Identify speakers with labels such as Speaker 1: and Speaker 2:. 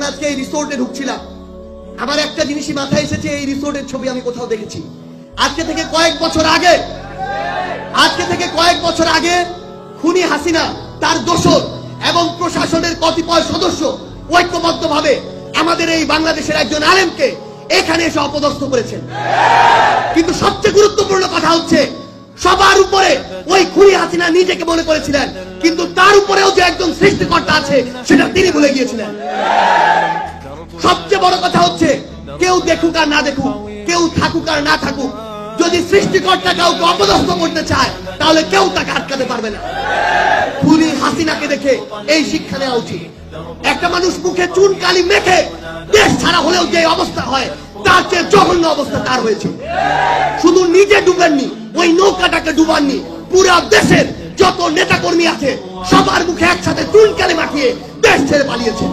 Speaker 1: আজকে এই রিসোর্টে ঢুকছিলাম, আমার একটা জিনিসই মাথায় এসেছে, এই রিসোর্টের ছবি আমি কোথাও দেখেছি। আজকে থেকে কয়েক বছর আগে খুনি হাসিনা, তার দোসর এবং প্রশাসনের কতিপয় সদস্য ঐক্যবদ্ধভাবে আমাদের এই বাংলাদেশের একজন আলেমকে এখানে এসে অপদস্থ করেছেন। কিন্তু সবচেয়ে গুরুত্বপূর্ণ কথা হচ্ছে, সবার উপরে ওই খুনি হাসিনা নিজেকে মনে করেছিলেন, কিন্তু তার উপরেও যে একজন সৃষ্টিকর্তা আছে সেটা তিনি ভুলে গিয়েছিলেন। সবচেয়ে বড় কথা হচ্ছে, কেউ দেখুক আর না দেখুক, কেউ থাকুক আর না থাকুক, যদি সৃষ্টিকর্তা কাউকে অপদস্থ করতে চায় তাহলে কেউ তাকে আটকাতে পারবে না। খুনি হাসিনাকে দেখে এই শিক্ষা নেওয়া উচিত। একটা মানুষ মুখে চুন কালি মেখে দেশ ছাড়া হলেও যে অবস্থা হয়, তার চেয়ে জঘন্য অবস্থা তার হয়েছে। শুধু নিজে ডুবেননি, ওই নৌকাটাকে ডুবাননি, পুরা দেশের যত নেতা কর্মী আছে সবার মুখে একসাথে চুন কালি মাখিয়ে দেশ ছেড়ে পালিয়েছে।